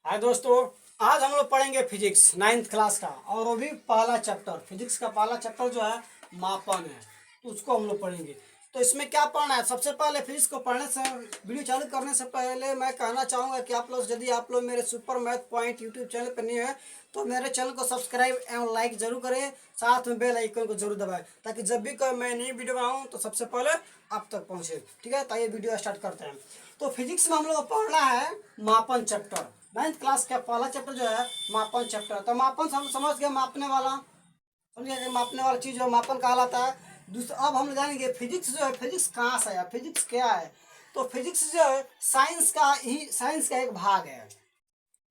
हाय दोस्तों, आज हम लोग पढ़ेंगे फिजिक्स 9th क्लास का। और वो भी पहला चैप्टर, फिजिक्स का पहला चैप्टर जो है मापन है, तो उसको हम लोग पढ़ेंगे। तो इसमें क्या पढ़ना है, सबसे पहले फिजिक्स को पढ़ने से, वीडियो चालू करने से पहले मैं कहना चाहूँगा कि आप लोग, यदि आप लोग मेरे super math point YouTube channel पर नहीं है तो मेरे चैनल को सब्सक्राइब एवं लाइक जरूर करें, साथ में बेल आइकन को जरूर दबाएं, ताकि जब भी कोई मैं नई वीडियो बनाऊँ तो सबसे पहले आप तक पहुँचे। ठीक है, तो ये वीडियो स्टार्ट करते हैं। तो फिजिक्स में हम लोग को पढ़ना है मापन चैप्टर। 9th क्लास का पहला चैप्टर जो है मापन चैप्टर। तो मापन हम समझ गए, मापने वाला, समझ गए, मापने वाला चीज जो मापन कहलाता है। दूसरा अब हम जानेंगे फिजिक्स जो है, फिजिक्स कहाँ से है, फिजिक्स क्या है। तो फिजिक्स जो है साइंस का एक भाग है।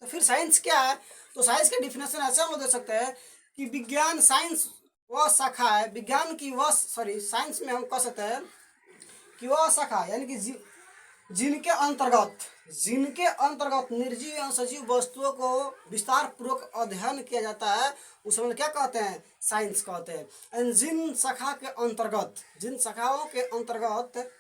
तो फिर साइंस क्या है, तो साइंस का डिफिनेशन ऐसे हम लोग दे सकते हैं कि विज्ञान, साइंस वह शाखा है, विज्ञान की वह, सॉरी, साइंस में हम कह सकते हैं कि वह शाखा यानी कि जिनके अंतर्गत निर्जीव एवं सजीव वस्तुओं को विस्तार पूर्वक अध्ययन किया जाता है, उसे हम क्या कहते हैं, साइंस कहते हैं। एंड जिन शाखाओं के अंतर्गत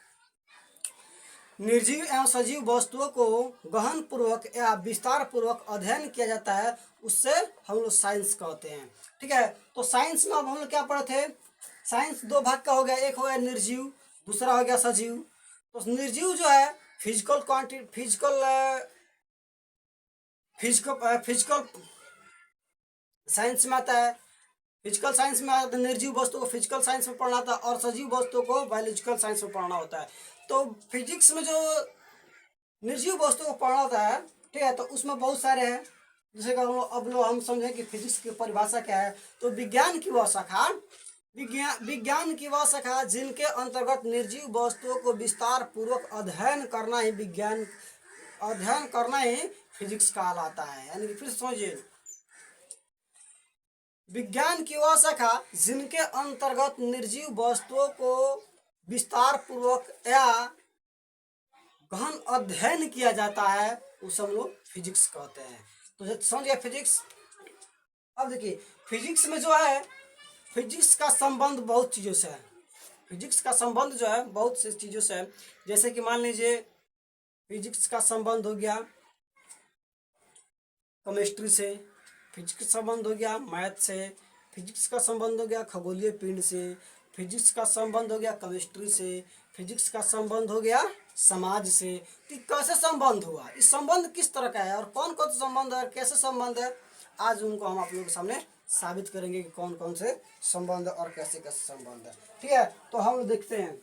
निर्जीव एवं सजीव वस्तुओं को गहन पूर्वक या विस्तार पूर्वक अध्ययन किया जाता है, उससे हम लोग साइंस कहते हैं। ठीक है, तो साइंस में अब हम लोग क्या पढ़े थे, साइंस दो भाग का हो गया, एक हो गया निर्जीव, दूसरा हो गया सजीव। तो निर्जीव जो है फिजिकल क्वांटिटी, फिजिकल साइंस में आता है, फिजिकल साइंस में आता है। निर्जीव वस्तु को फिजिकल साइंस में पढ़ना था और सजीव वस्तु को बायोलॉजिकल साइंस में पढ़ना होता है। तो फिजिक्स में जो निर्जीव वस्तु को पढ़ना होता है, ठीक है, तो उसमें बहुत सारे हैं। जैसे कि हम समझें कि फिजिक्स की परिभाषा क्या है। तो विज्ञान की वह शाखा जिनके अंतर्गत निर्जीव वस्तुओं को विस्तार पूर्वक अध्ययन करना ही फिजिक्स कहलाता है। यानी कि फिर समझिए, विज्ञान की वह शाखा जिनके अंतर्गत निर्जीव वस्तुओं को विस्तार पूर्वक या गहन अध्ययन किया जाता है, उसे हम लोग फिजिक्स कहते हैं। तो समझ गया फिजिक्स। अब देखिए, फिजिक्स में जो है, फिजिक्स का संबंध बहुत चीज़ों से है। फिजिक्स का संबंध जो है बहुत सी चीज़ों से है। जैसे कि मान लीजिए, फिजिक्स का संबंध हो गया केमिस्ट्री से, फिजिक्स का संबंध हो गया मैथ से, फिजिक्स का संबंध हो गया खगोलीय पिंड से, फिजिक्स का संबंध हो गया केमिस्ट्री से, फिजिक्स का संबंध हो गया समाज से। तो कैसे संबंध हुआ, इस संबंध किस तरह का है और कौन कौन सा संबंध है, कैसे संबंध है, आज उनको हम आप लोगों के सामने साबित करेंगे कि कौन कौन से संबंध और कैसे कैसे संबंध है। ठीक है, तो हम लोग देखते हैं,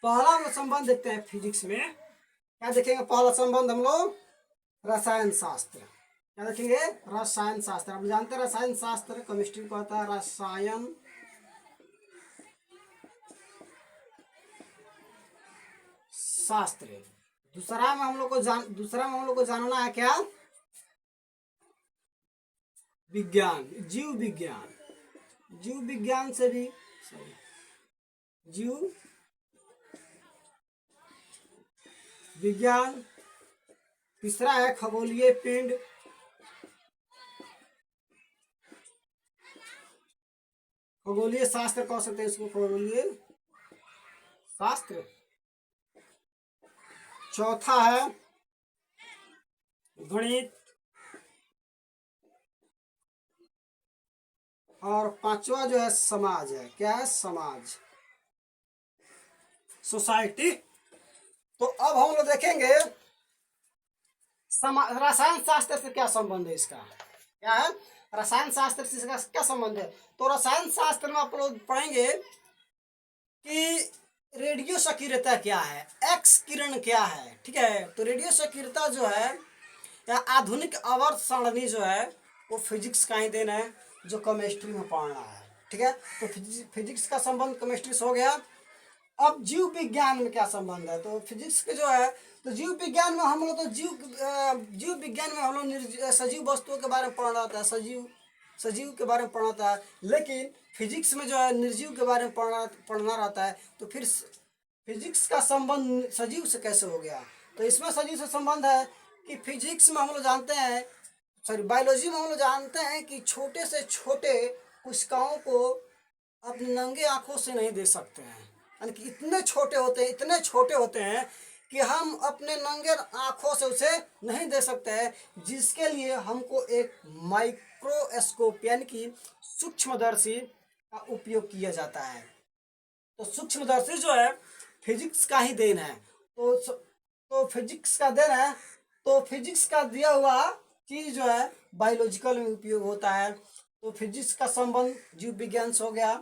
पहला हम संबंध देखते हैं फिजिक्स में। क्या देखेंगे, पहला संबंध हम लोग रसायन शास्त्र। क्या देखेंगे, रसायन शास्त्र। आप जानते हैं रसायन शास्त्र केमिस्ट्री को आता है रसायन शास्त्र। दूसरा में हम लोग को जानना है क्या, विज्ञान, जीव विज्ञान। जीव विज्ञान से भी, जीव विज्ञान। तीसरा है खगोलीय पिंड, खगोलीय शास्त्र कह सकते हैं इसको, खगोलीय शास्त्र। चौथा है गणित, और पांचवा जो है समाज है। क्या है, समाज, सोसाइटी। तो अब हम लोग देखेंगे रसायन शास्त्र से क्या संबंध है इसका। क्या है, रसायन शास्त्र से इसका क्या संबंध है। तो रसायन शास्त्र में आप लोग पढ़ेंगे कि रेडियो सक्रियता क्या है, एक्स किरण क्या है। ठीक है, तो रेडियो सक्रियता जो है या आधुनिक आवर्त सारणी जो है, वो फिजिक्स का ही देन है, जो केमिस्ट्री में पढ़ना है। ठीक है, तो फिजिक्स का संबंध केमिस्ट्री से हो गया। अब जीव विज्ञान में क्या संबंध है, तो फिजिक्स के जो है, तो जीव विज्ञान में हम लोग, तो जीव विज्ञान में हम लोग सजीव वस्तुओं के बारे में पढ़ना होता है, सजीव के बारे में पढ़ना होता है। लेकिन फिजिक्स में जो है निर्जीव के बारे में पढ़ना रहता है। तो फिर फिजिक्स का संबंध सजीव से कैसे हो गया, तो इसमें सजीव से संबंध है कि फिजिक्स में हम लोग जानते हैं, सॉरी बायोलॉजी में हम लोग जानते हैं कि छोटे से छोटे कोशिकाओं को अपनी नंगे आंखों से नहीं देख सकते हैं। यानी कि इतने छोटे होते हैं कि हम अपने नंगे आंखों से उसे नहीं देख सकते हैं, जिसके लिए हमको एक माइक्रोस्कोप यानी कि सूक्ष्मदर्शी का उपयोग किया जाता है। तो सूक्ष्मदर्शी जो है फिजिक्स का ही देन है। तो फिजिक्स का देन है, तो फिजिक्स का दिया हुआ चीज जो है बायोलॉजिकल में उपयोग होता है। तो फिजिक्स का संबंध जीव विज्ञान से हो गया।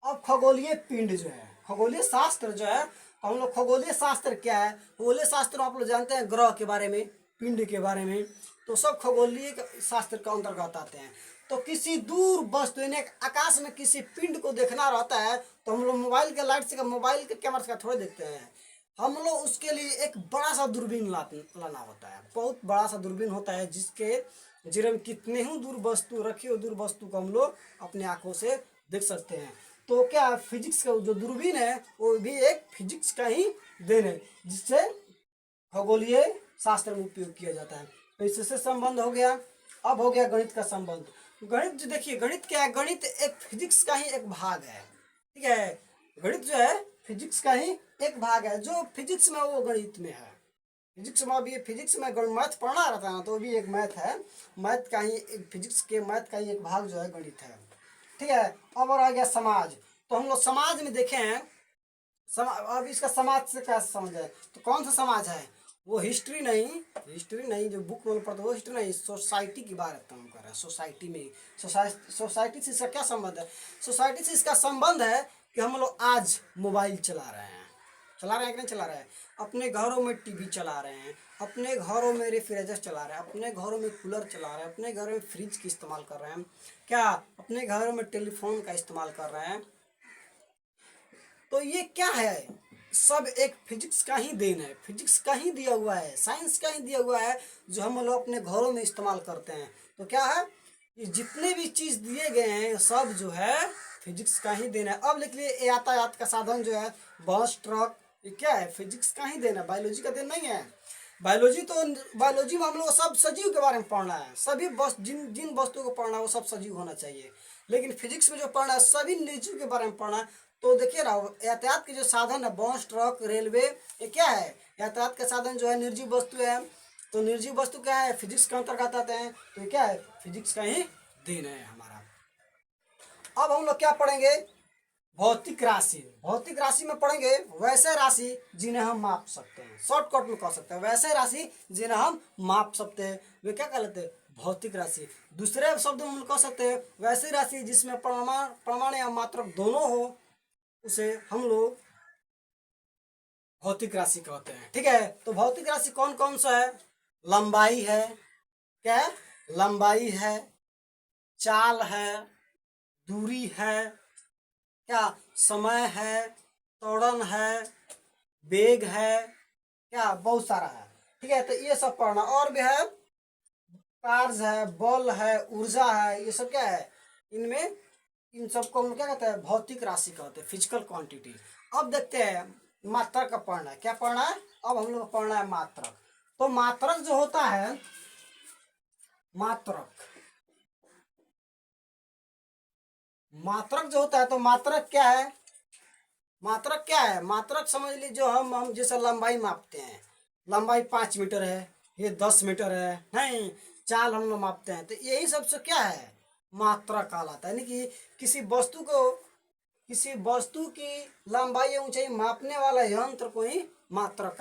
अब खगोलीय पिंड जो है, खगोलीय शास्त्र जो है, तो हम लोग खगोलीय शास्त्र क्या है, खगोलीय शास्त्र आप लोग जानते हैं ग्रह के बारे में, पिंड के बारे में, तो सब खगोलीय शास्त्र के अंतर्गत आते हैं। तो किसी दूर वस्तु यानी आकाश में किसी पिंड को देखना रहता है, तो हम लोग मोबाइल के लाइट से, मोबाइल के कैमरा से थोड़े देखते हैं, हम लोग उसके लिए एक बड़ा सा दूरबीन लाना होता है। बहुत बड़ा सा दूरबीन होता है जिसके जरिए हम कितने ही दूर वस्तु रखी हो, दूर वस्तु को हम लोग अपने आंखों से देख सकते हैं। तो क्या फिजिक्स का जो दूरबीन है वो भी एक फिजिक्स का ही देन है, जिससे खगोलीय शास्त्र में उपयोग किया जाता है। तो इससे संबंध हो गया। अब हो गया गणित का संबंध। गणित जो देखिए, गणित क्या है, गणित एक फिजिक्स का ही एक भाग है, ठीक है। गणित जो है फिजिक्स का ही एक भाग है, जो फिजिक्स में वो गणित में है। फिजिक्स में भी, फिजिक्स में मैथ पढ़ना रहता है ना, तो भी एक मैथ है, मैथ का ही एक, फिजिक्स के मैथ का ही एक भाग जो है गणित है, ठीक है। अब और आ गया समाज। तो हम लोग समाज में देखे हैं, अब इसका समाज से क्या समझ है, तो कौन सा समाज है, वो हिस्ट्री नहीं, हिस्ट्री नहीं जो बुक में पढ़ते वो हिस्ट्री नहीं, सोसाइटी की बात हम कर रहे हैं। सोसाइटी में, सोसाइटी से इसका क्या संबंध है, सोसाइटी से इसका संबंध है कि हम लोग आज मोबाइल चला रहे हैं, चला रहे हैं कि नहीं चला रहे हैं, अपने घरों में टीवी चला रहे हैं, अपने घरों में रेफ्रिजरेटर चला रहे हैं, अपने घरों में कूलर चला रहे हैं, अपने घरों में फ्रिज की इस्तेमाल कर रहे हैं, क्या अपने घरों में टेलीफोन का इस्तेमाल कर रहे हैं। तो ये क्या है, सब एक फिजिक्स का ही देन है, फिजिक्स का ही दिया हुआ है, साइंस का ही दिया हुआ है, जो हम लोग अपने घरों में इस्तेमाल करते हैं। तो क्या है, ये जितने भी चीज दिए गए हैं सब जो है फिजिक्स का ही देन है। अब लिख लिए यातायात का साधन जो है बस ट्रक, ये क्या है, फिजिक्स का ही देन है, बायोलॉजी का देन नहीं है। बायोलॉजी तो, बायोलॉजी में हम लोग सब सजीव के बारे में पढ़ना है, सभी बस जिन जिन वस्तुओं को पढ़ना है वो सब सजीव होना चाहिए। लेकिन फिजिक्स में जो पढ़ना है सभी निर्जीव के बारे में पढ़ना है। तो देखिए ना, यातायात के जो साधन है बस ट्रक रेलवे, ये क्या है, यातायात के साधन जो है निर्जीव वस्तु है। तो निर्जीव वस्तु क्या है, फिजिक्स के अंतर्गत आते हैं। तो ये क्या है, फिजिक्स का ही देन है हमारा। अब हम लोग क्या पढ़ेंगे, भौतिक राशि। भौतिक राशि में पढ़ेंगे वैसे राशि जिन्हें हम माप सकते हैं, शॉर्टकट में कह सकते हैं वैसे राशि जिन्हें हम माप सकते हैं, वे क्या कहलाते हैं, भौतिक राशि। दूसरे शब्द में हम कह सकते हैं वैसी राशि जिसमें परमाणु या मात्रक दोनों हो, उसे हम लोग भौतिक राशि कहते हैं, ठीक है। तो भौतिक राशि कौन कौन सा है, लंबाई है, क्या है, लंबाई है, चाल है, दूरी है, क्या समय है, त्वरण है, वेग है, क्या बहुत सारा है, ठीक है। तो ये सब पढ़ना, और भी है चार्ज है, बल है, ऊर्जा है, ये सब क्या है, इनमें, इन सबको हम क्या कहते हैं, भौतिक राशि कहते हैं, फिजिकल क्वांटिटी। अब देखते हैं मात्रक का पढ़ना है, क्या पढ़ना है, अब हम लोग पढ़ना है मात्रक। तो मात्रक जो होता है, मात्रक, मात्रक जो होता है, तो मात्रक क्या है, मात्रक क्या है, मात्रक समझ लीजिए जो हम जैसे लंबाई मापते हैं, लंबाई 5 मीटर है, ये 10 मीटर है, नहीं, चाल हम लोग मापते हैं, तो यही सबसे क्या है, मात्रक कहलाता है। यानी कि किसी वस्तु को, किसी वस्तु की लंबाई या ऊंचाई मापने वाला यंत्र को ही मात्रक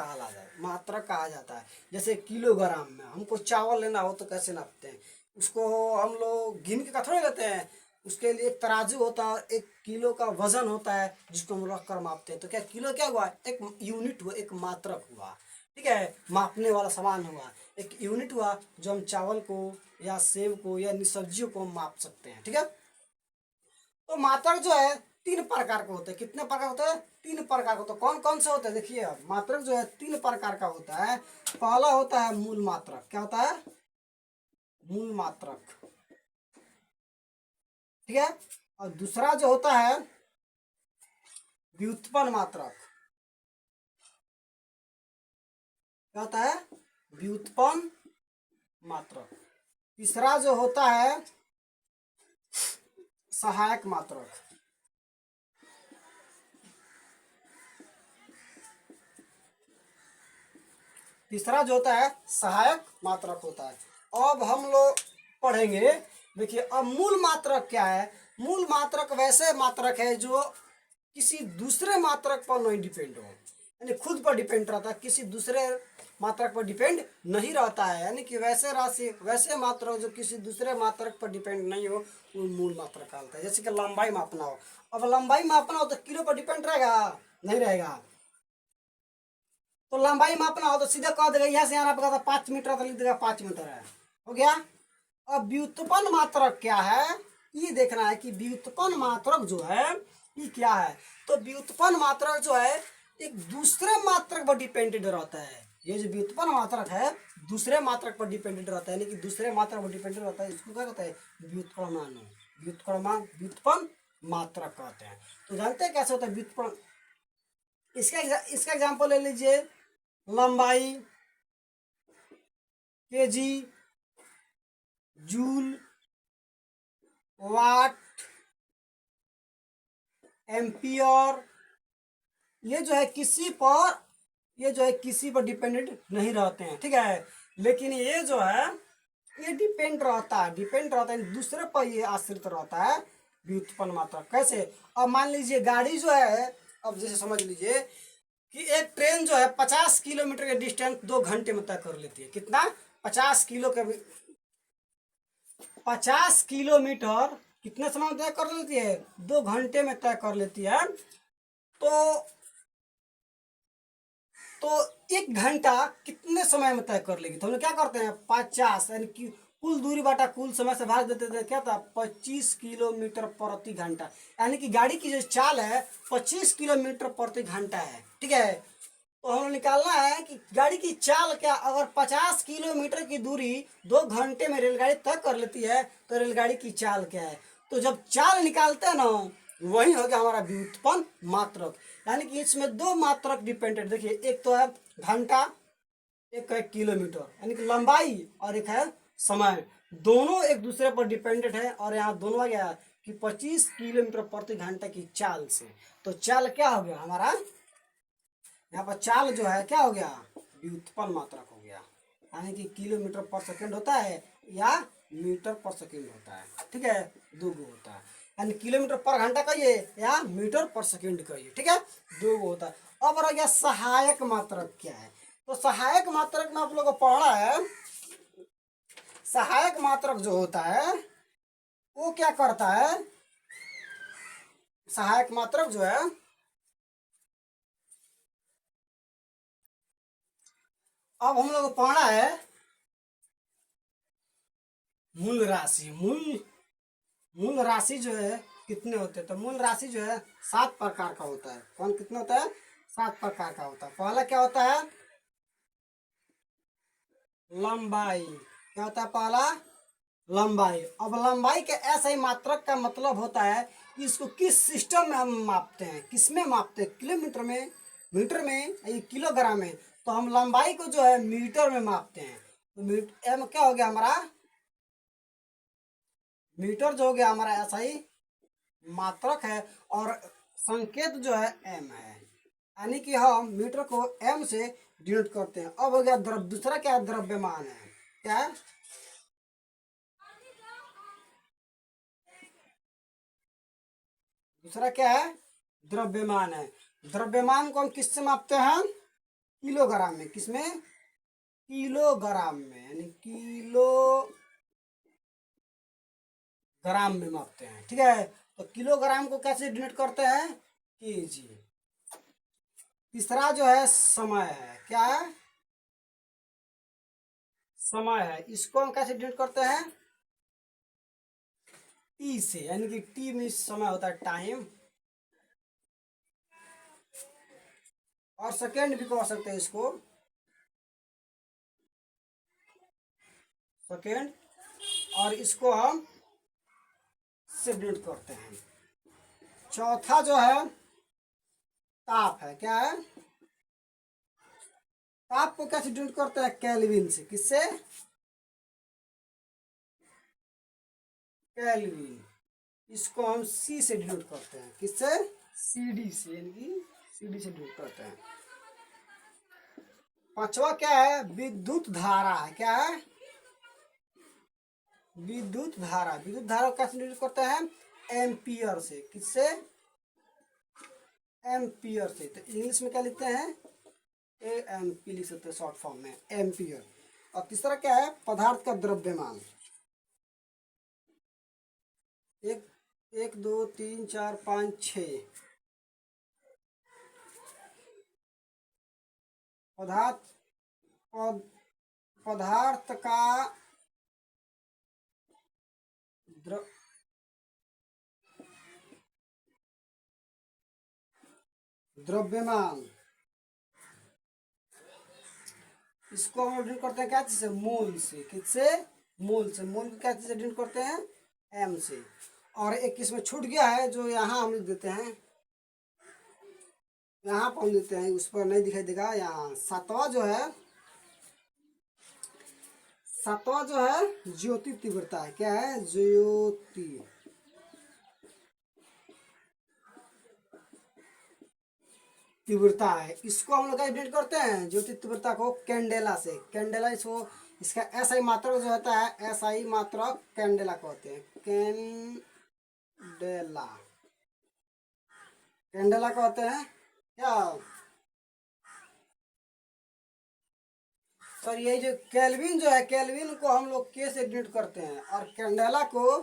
मात्रक कहा जाता है। जैसे किलोग्राम में हमको चावल लेना हो तो कैसे नापते हैं, उसको हम लोग गिन के थोड़े लेते हैं, उसके लिए एक तराजू होता है, 1 किलो का वजन होता है जिसको हम रख कर मापते हैं। तो क्या किलो क्या हुआ, एक यूनिट हुआ, एक मात्रक हुआ, ठीक है, मापने वाला सामान हुआ, एक यूनिट हुआ जो हम चावल को या सेब को या सब्जियों को माप सकते हैं, ठीक है। तो मात्रक जो है 3 प्रकार के होते हैं, कितने प्रकार होते हैं, 3 प्रकार के होते हैं। कौन कौन से होते हैं, देखिए मात्रक जो है 3 प्रकार का होता है। पहला होता है मूल मात्रक, क्या होता है, मूल मात्रक, ठीक है। और दूसरा जो होता है व्युत्पन्न मात्रक, क्या होता है, व्युत्पन्न मात्रक। तीसरा जो होता है सहायक मात्रक, तीसरा जो होता है सहायक मात्रक होता है। अब हम लोग पढ़ेंगे, देखिए अब मूल मात्रक क्या है। मूल मात्रक वैसे मात्रक है जो किसी दूसरे मात्रक पर नहीं डिपेंड हो, यानी खुद पर डिपेंड रहता है, किसी दूसरे मात्रक पर डिपेंड नहीं रहता है। यानी कि वैसे राशि, वैसे मात्रक जो किसी दूसरे मात्रक पर डिपेंड नहीं हो, वो मूल मात्रक कहलाता है। जैसे कि लंबाई मापना हो, अब लंबाई मापना हो तो किलो पर डिपेंड रहेगा, नहीं रहेगा। तो लंबाई मापना हो तो सीधा कह देगा यहाँ से यहाँ आपका 5 मीटर, तो लिख देगा 5 मीटर है, हो गया। अब व्युत्पन्न मात्रक क्या है, ये देखना है कि व्युत्पन्न मात्रक जो है ये क्या है। तो व्युत्पन्न मात्रक जो है एक दूसरे मात्रक पर डिपेंडेड रहता है। ये जो व्युत्पन्न मात्रक है दूसरे मात्रक पर डिपेंडेड रहता है, यानी कि दूसरे मात्रक पर डिपेंडेड रहता है, इसको क्या कहते हैं, व्युत्क्रमाणु, व्युत्पन्न मात्रक कहते हैं। तो जानते हैं कैसे होता है व्युत्पन्न। इसका एग्जाम्पल ले लीजिए, लंबाई केजी, जूल, वाट, एम्पियर, ये जो है किसी पर डिपेंडेंट नहीं रहते हैं, ठीक है। लेकिन ये जो है ये डिपेंड रहता है दूसरे पर, ये आश्रित रहता है व्युत्पन्न मात्रक। कैसे, अब मान लीजिए गाड़ी जो है, अब जैसे समझ लीजिए कि एक ट्रेन जो है 50 किलोमीटर के डिस्टेंस 2 घंटे में तय कर लेती है। कितना, 50 किलोमीटर कितने समय में तय कर लेती है, 2 घंटे में तय कर लेती है। तो तो 1 घंटा कितने समय में तय कर लेगी, तो हम लोग क्या करते हैं 50, यानी कि कुल दूरी बाटा कुल समय से भाग देते थे, क्या था 25 किलोमीटर प्रति घंटा। यानी कि गाड़ी की जो चाल है 25 किलोमीटर प्रति घंटा है, ठीक है। तो हम लोग निकालना है कि गाड़ी की चाल क्या, अगर 50 किलोमीटर की दूरी 2 घंटे में रेलगाड़ी तय कर लेती है तो रेलगाड़ी की चाल क्या है। तो जब चाल निकालते हैं ना, वही हो गया हमारा व्युत्पन्न मात्रक। यानी कि इसमें 2 मात्रक डिपेंडेंट, देखिए एक तो है घंटा, एक है किलोमीटर, यानी कि लंबाई, और एक है समय। दोनों एक दूसरे पर डिपेंडेंट है, और यहाँ दोनों आ गया कि 25 किलोमीटर प्रति घंटे की चाल से। तो चाल क्या हो गया हमारा, यहाँ पर चाल जो है क्या हो गया, व्युत्पन्न मात्रक हो गया। यानी कि किलोमीटर पर सेकंड होता है या मीटर पर सेकंड होता है, ठीक है, दो गो होता है। यानी किलोमीटर पर घंटा कहिए या मीटर पर सेकंड कहिए, ठीक है, दो गो होता है। अब रह गया सहायक मात्रक क्या है। तो सहायक मात्रक में आप लोगों को पढ़ा है, सहायक मात्रक जो होता है वो क्या करता है, सहायक मात्रक जो है, अब हम लोग को पढ़ना है मूल राशि। मूल राशि जो है कितने होते हैं, तो मूल राशि जो है 7 प्रकार का होता है। कौन कितना होता है, 7 प्रकार का होता है। पहला क्या होता है, लंबाई, क्या होता है पहला, लंबाई। अब लंबाई के ऐसा ही मात्रक का मतलब होता है कि इसको किस सिस्टम में हम मापते हैं, किस में मापते हैं, किलोमीटर में, मीटर में, या किलोग्राम में। तो हम लंबाई को जो है मीटर में मापते हैं। तो एम क्या हो गया हमारा, मीटर जो हो गया हमारा ऐसा ही मात्रक है, और संकेत जो है एम है, यानी कि हम मीटर को एम से डिनोट करते हैं। अब हो गया दूसरा क्या है, द्रव्यमान है, क्या है, दूसरा क्या है, द्रव्यमान है। द्रव्यमान को हम किससे मापते हैं, किलोग्राम में, किसमें, किलोग्राम में, यानी किलोग्राम में मापते हैं, ठीक है। तो किलोग्राम को कैसे डिनोट करते हैं, केजी। तीसरा जो है समय है, क्या है, समय है, इसको हम कैसे डिनोट करते हैं, टी से, यानी कि टी में समय होता है टाइम, और सेकेंड भी कह सकते हैं इसको, सेकेंड, और इसको हम से डिनोट करते हैं। चौथा जो है ताप है, क्या है, ताप को कैसे डिनोट करते हैं, केल्विन से, किससे, केल्विन। इसको हम सी से डिनोट करते हैं, किससे, सीडी से, यानी कि सीडी से डिनोट करते हैं। पांचवा क्या है, विद्युत धारा है। क्या है, विद्युत धारा। विद्युत धारा को कैसे निरूपित करते हैं, एम्पियर से। किससे, एम्पियर से। तो इंग्लिश में क्या लिखते हैं, एएमपी लिख सकते हैं शॉर्ट फॉर्म में, एम्पियर। और तीसरा क्या है, पदार्थ का द्रव्यमान। एक एक दो तीन चार पाँच छः, पदार्थ का द्रव्यमान। इसको हम डिनोट करते हैं क्या चीज से, मोल से। किससे, मोल से। मोल को क्या चीज से डिनोट करते हैं, एम से। और एक इसमें छूट गया है जो यहाँ हम लिख देते हैं, यहाँ पर हम देते हैं, उस पर नहीं दिखाई देगा। यहाँ सातवां जो है, सातवां जो है ज्योति तीव्रता है। क्या है, ज्योति तीव्रता है। इसको हम लोग डिनोट करते हैं ज्योति तीव्रता को कैंडेला से। कैंडेला, इसको इसका एसआई मात्रक जो होता है, एसआई मात्रक कैंडेला कहते हैं। कैंडेला, कैंडेला कहते हैं क्या सर, ये जो केल्विन जो है, केल्विन को हम लोग के से डिनोट करते हैं और कैंडेला को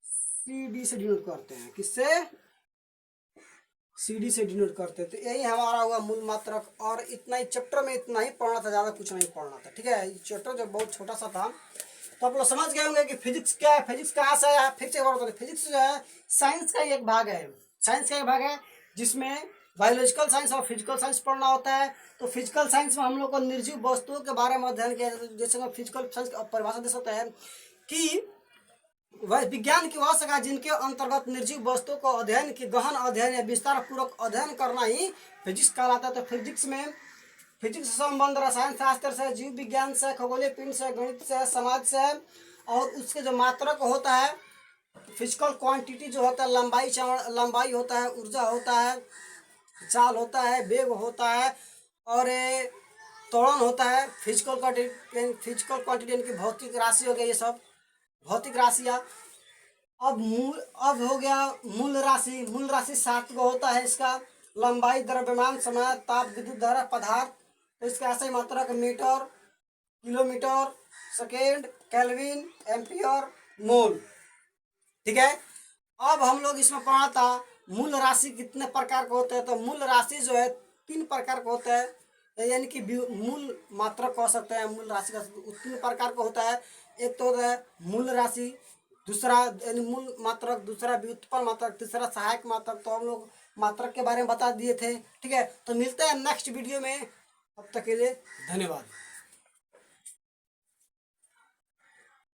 सीडी से डिनोट करते हैं। किससे, सीडी से डिनोट करते हैं। तो यही हमारा हुआ मूल मात्रक। और इतना ही चैप्टर में, इतना ही पढ़ना था, ज़्यादा कुछ नहीं पढ़ना था। ठीक है, चैप्टर जो बहुत छोटा सा था। तो आप लोग समझ गए होंगे कि फिजिक्स क्या है, फिजिक्स कहाँ से आया। फिर से एक बार बता दें, फिजिक्स जो है साइंस का ही एक भाग है। साइंस का एक भाग है जिसमें बायोलॉजिकल साइंस और फिजिकल साइंस पढ़ना होता है। तो फिजिकल साइंस में हम लोग को निर्जीव वस्तुओं के बारे में अध्ययन किया जाता है। जैसे फिजिकल साइंस परिभाषा दे सकते हैं कि वह विज्ञान की वह शाखा जिनके अंतर्गत निर्जीव वस्तुओं को अध्ययन की गहन अध्ययन या विस्तार पूर्वक अध्ययन करना ही फिजिक्स कहलाता है। तो फिजिक्स में, फिजिक्स से संबंध रसायन शास्त्र से, जीव विज्ञान से, खगोलीय पिंड से, गणित से, समाज से। और उसके जो मात्रक होता है, फिजिकल क्वांटिटी जो होता है, लंबाई, लंबाई होता है, ऊर्जा होता है, चाल होता है, वेग होता है, और त्वरण होता है। फिजिकल क्वांटिटी, फिजिकल क्वांटिटी यानी कि भौतिक राशि हो गया, ये सब भौतिक राशियाँ। अब हो गया मूल राशि। मूल राशि 7 को होता है। इसका लंबाई, द्रव्यमान, समय, ताप, विद्युत धारा, पदार्थ। तो इसका ऐसे ही मात्रक metre, kilometre, second, kelvin, ampere, mole. ठीक है, अब हम लोग इसमें पढ़ा था मूल राशि कितने प्रकार के होते हैं। तो मूल राशि जो है 3 प्रकार का होता है, यानी कि मूल मात्रक कह सकते हैं। मूल राशि का 3 प्रकार का होता है। एक तो होता है मूल राशि, दूसरा यानी मूल मात्रक, दूसरा व्युत्पन्न मात्रक, तीसरा सहायक मात्रक। तो हम लोग मात्रक के बारे में बता दिए थे। ठीक है, तो मिलते हैं नेक्स्ट वीडियो में। तब तक के लिए धन्यवाद।